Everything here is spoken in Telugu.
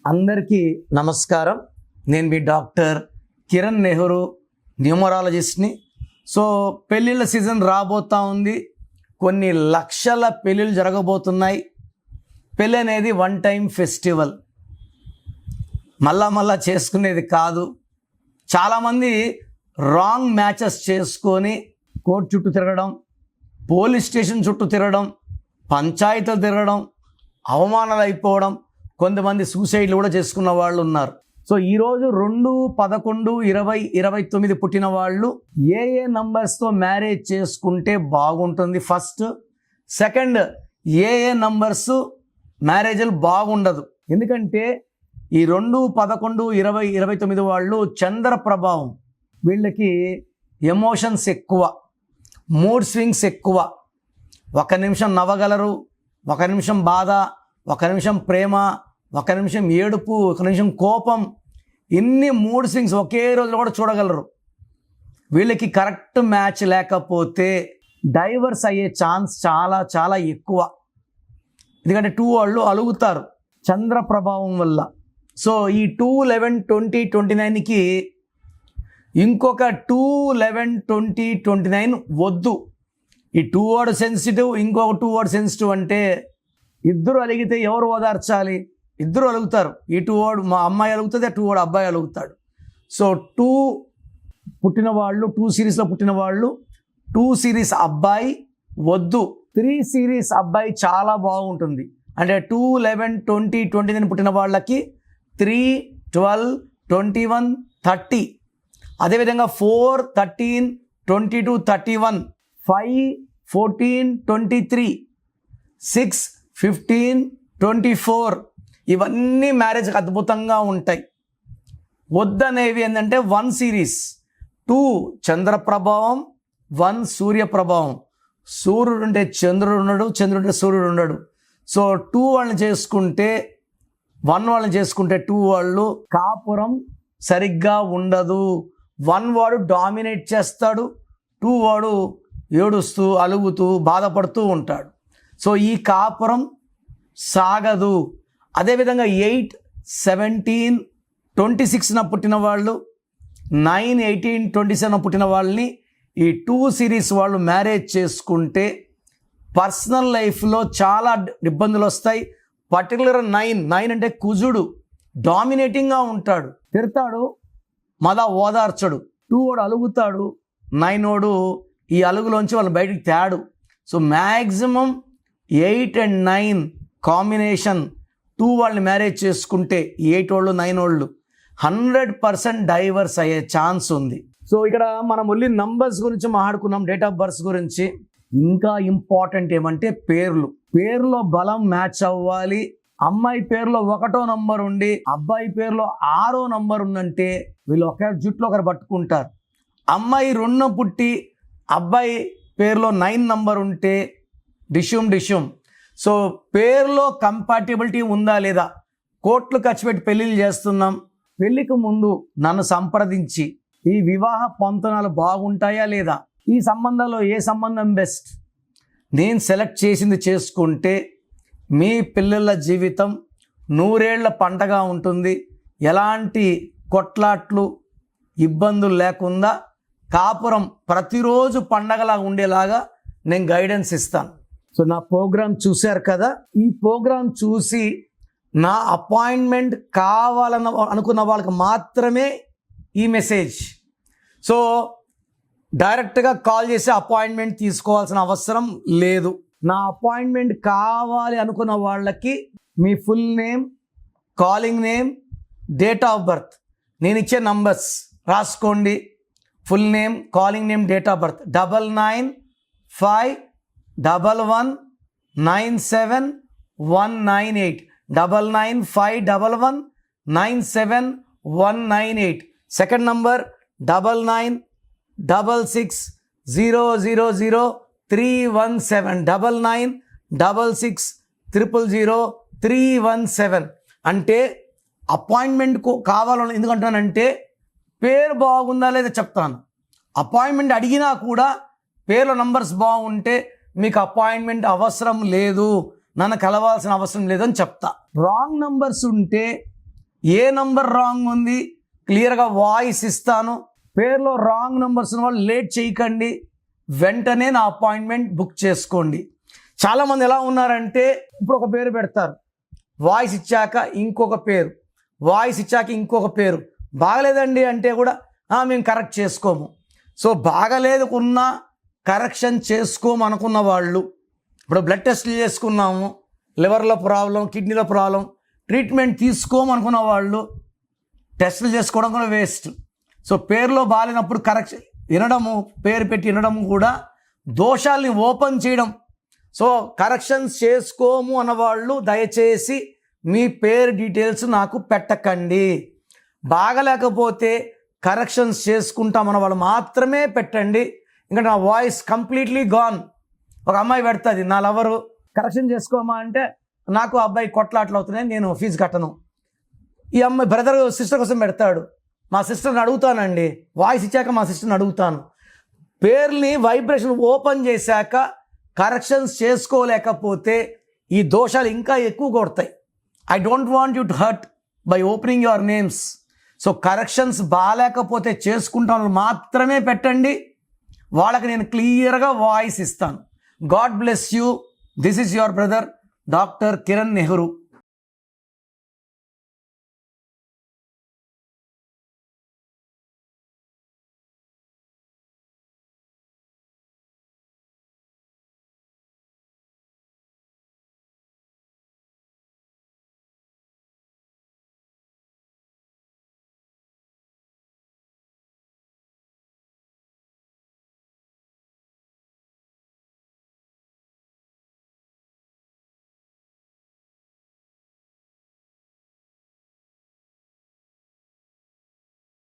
అందరికీ నమస్కారం. నేను మీ డాక్టర్ కిరణ్ నెహ్రూ, న్యూమరాలజిస్ట్ని. సో పెళ్ళిళ్ళ సీజన్ రాబోతూ ఉంది. కొన్ని లక్షల పెళ్ళిళ్ళు జరగబోతున్నాయి. పెళ్ళి అనేది వన్ టైం ఫెస్టివల్, మళ్ళా చేసుకునేది కాదు. చాలామంది రాంగ్ మ్యాచెస్ చేసుకొని కోర్టు చుట్టూ తిరగడం, పోలీస్ స్టేషన్ చుట్టూ తిరగడం, పంచాయతీలు తిరగడం, అవమానాలు అయిపోవడం, కొంతమంది సూసైడ్లు కూడా చేసుకున్న వాళ్ళు ఉన్నారు. సో ఈరోజు 2-11-20-29 పుట్టిన వాళ్ళు ఏ నంబర్స్తో మ్యారేజ్ చేసుకుంటే బాగుంటుంది? ఫస్ట్. సెకండ్, ఏ నంబర్స్ మ్యారేజ్లు బాగుండదు? ఎందుకంటే ఈ 2-11-20-29 వాళ్ళు చంద్ర ప్రభావం, వీళ్ళకి ఎమోషన్స్ ఎక్కువ, మూడ్ స్వింగ్స్ ఎక్కువ. ఒక నిమిషం నవ్వగలరు, ఒక నిమిషం బాధ, ఒక నిమిషం ప్రేమ, ఒక నిమిషం ఏడుపు, ఒక నిమిషం కోపం. ఇన్ని మూడ్ స్వింగ్స్ ఒకే రోజులో కూడా చూడగలరు. వీళ్ళకి కరెక్ట్ మ్యాచ్ లేకపోతే డైవర్స్ అయ్యే ఛాన్స్ చాలా చాలా ఎక్కువ. ఎందుకంటే 2 వాళ్ళు అలుగుతారు చంద్ర ప్రభావం వల్ల. సో ఈ 2-11-20-29కి ఇంకొక 2-11-20-29 వద్దు. ఈ 2 వర్డ్ సెన్సిటివ్, ఇంకొక 2 వర్డ్ సెన్సిటివ్ అంటే ఇద్దరు అలిగితే ఎవరు ఓదార్చాలి? ఇద్దరు అలుగుతారు. ఈ 2 వర్డ్ మా అమ్మాయి అలుగుతుంది, ఆ 2 వర్డ్ అబ్బాయి అలుగుతాడు. సో 2 పుట్టిన వాళ్ళు, 2 సిరీస్లో పుట్టిన వాళ్ళు 2 సిరీస్ అబ్బాయి వద్దు. 3 సిరీస్ అబ్బాయి చాలా బాగుంటుంది. అంటే 2-11-20-29 పుట్టిన వాళ్ళకి 3, 12, 21, 30. అదేవిధంగా 4, 13, 22, 31, 5, 14, 23, 6, 15, 24. ఇవన్నీ మ్యారేజ్కి అద్భుతంగా ఉంటాయి. వద్దనేవి ఏంటంటే 1 సిరీస్, 2 చంద్ర ప్రభావం, 1 సూర్య ప్రభావం. సూర్యుడు ఉంటే చంద్రుడు ఉండడు, చంద్రుడు ఉంటే సూర్యుడు ఉండడు. సో 2 వాళ్ళని చేసుకుంటే, 1 వాళ్ళని చేసుకుంటే 2 వాళ్ళు కాపురం సరిగ్గా ఉండదు. 1 వాడు డామినేట్ చేస్తాడు, 2 వాడు ఏడుస్తూ అలుగుతూ బాధపడుతూ ఉంటాడు. సో ఈ కాపురం సాగదు. అదేవిధంగా 8, 17, 26 పుట్టిన వాళ్ళు, 9, 18, 27 పుట్టిన వాళ్ళని ఈ 2 సిరీస్ వాళ్ళు మ్యారేజ్ చేసుకుంటే పర్సనల్ లైఫ్లో చాలా ఇబ్బందులు వస్తాయి. పర్టికులర్ 9 అంటే కుజుడు డామినేటింగ్గా ఉంటాడు, తిడతాడు, మళ్ళా ఓదార్చడు. 2 వాడు అలుగుతాడు, 9 వాడు ఈ అలుగులోంచి వాళ్ళు బయటికి తేడు. సో మ్యాక్సిమం 8 and 9 కాంబినేషన్ 2 వాళ్ళని మ్యారేజ్ చేసుకుంటే 8 వాళ్ళు 9 వాళ్ళు 100% డైవర్స్ అయ్యే ఛాన్స్ ఉంది. సో ఇక్కడ మనం ఓన్లీ నంబర్స్ గురించి మాట్లాడుకున్నాం, డేట్ ఆఫ్ బర్త్ గురించి. ఇంకా ఇంపార్టెంట్ ఏమంటే పేరులో బలం మ్యాచ్ అవ్వాలి. అమ్మాయి పేరులో 1వ నంబర్ ఉండి అబ్బాయి పేరులో 6వ నంబర్ ఉందంటే వీళ్ళు ఒక జుట్లో ఒకరు పట్టుకుంటారు. అమ్మాయి 2 పుట్టి అబ్బాయి పేరులో 9 నంబర్ ఉంటే డిష్యూమ్. సో పేరులో కంపాటిబిలిటీ ఉందా లేదా? కోట్లు ఖర్చు పెట్టి పెళ్ళిళ్ళు చేస్తున్నాం. పెళ్ళికి ముందు నన్ను సంప్రదించి ఈ వివాహ పొంతనాలు బాగుంటాయా లేదా, ఈ సంబంధాల్లో ఏ సంబంధం బెస్ట్, నేను సెలెక్ట్ చేసింది చేసుకుంటే మీ పిల్లల జీవితం 100 ఏళ్ల పంటగా ఉంటుంది. ఎలాంటి కొట్లాట్లు ఇబ్బందులు లేకుండా కాపురం ప్రతిరోజు పండగలా ఉండేలాగా నేను గైడెన్స్ ఇస్తాను. సో నా ప్రోగ్రామ్ చూశారు కదా, ఈ ప్రోగ్రామ్ చూసి నా అపాయింట్మెంట్ కావాలని అనుకున్న వాళ్ళకి మాత్రమే ఈ మెసేజ్. సో డైరెక్ట్గా కాల్ చేసి అపాయింట్మెంట్ తీసుకోవాల్సిన అవసరం లేదు. నా అపాయింట్మెంట్ కావాలి అనుకున్న వాళ్ళకి మీ full name, calling name, date of birth, నేను ఇచ్చే నంబర్స్ రాసుకోండి. Full name, calling name, date of birth 995197198198 995197198198. Second number 9966000317 9966000317. అంటే అపాయింట్మెంట్ కావాలని ఎందుకంటానంటే పేరు బాగుందా లేదా చెప్తాను. అపాయింట్మెంట్ అడిగినా కూడా పేర్లో నంబర్స్ బాగుంటే మీకు అపాయింట్మెంట్ అవసరం లేదు, నన్ను కలవాల్సిన అవసరం లేదని చెప్తా. రాంగ్ నంబర్స్ ఉంటే ఏ నంబర్ రాంగ్ ఉంది క్లియర్గా వాయిస్ ఇస్తాను. పేరులో రాంగ్ నంబర్స్ ఉన్న వాళ్ళు లేట్ చేయకండి, వెంటనే నా అపాయింట్మెంట్ బుక్ చేసుకోండి. చాలామంది ఎలా ఉన్నారంటే ఇప్పుడు ఒక పేరు పెడతారు, వాయిస్ ఇచ్చాక ఇంకొక పేరు, వాయిస్ ఇచ్చాక ఇంకొక పేరు. బాగలేదండి అంటే కూడా మేము కరెక్ట్ చేసుకోము. సో బాగలేదుకున్నా కరెక్షన్ చేసుకోమనుకున్న వాళ్ళు, ఇప్పుడు బ్లడ్ టెస్ట్లు చేసుకున్నాము, లివర్లో ప్రాబ్లం, కిడ్నీలో ప్రాబ్లం, ట్రీట్మెంట్ తీసుకోమనుకున్న వాళ్ళు టెస్టులు చేసుకోవడం కూడా వేస్ట్. సో పేరులో బాగాలేనప్పుడు కరెక్షన్ వినడము, పేరు పెట్టి వినడము కూడా దోషాల్ని ఓపెన్ చేయడం. సో కరెక్షన్స్ చేసుకోము అన్నవాళ్ళు దయచేసి మీ పేరు డీటెయిల్స్ నాకు పెట్టకండి. బాగలేకపోతే కరెక్షన్స్ చేసుకుంటామన్న వాళ్ళు మాత్రమే పెట్టండి. ఇంకా నా వాయిస్ కంప్లీట్లీ గాన్. ఒక అమ్మాయి పెడుతుంది, నా లవరు కరెక్షన్ చేసుకోమా అంటే నాకు అబ్బాయి కొట్లాట్లు అవుతున్నాయి, నేను ఫీజు కట్టను. ఈ అమ్మాయి బ్రదర్ సిస్టర్ కోసం పెడతాడు, మా సిస్టర్ని అడుగుతానండి, వాయిస్ ఇచ్చాక మా సిస్టర్ని అడుగుతాను. పేర్ని వైబ్రేషన్ ఓపెన్ చేశాక కరెక్షన్స్ చేసుకోలేకపోతే ఈ దోషాలు ఇంకా ఎక్కువ కొడతాయి. I don't want you to hurt by opening your names. So corrections బాగాలేకపోతే చేసుకుంటాను మాత్రమే పెట్టండి, వాళ్ళకి నేను క్లియర్గా వాయిస్ ఇస్తాను. God bless you. This is your brother doctor Kiran Nehru.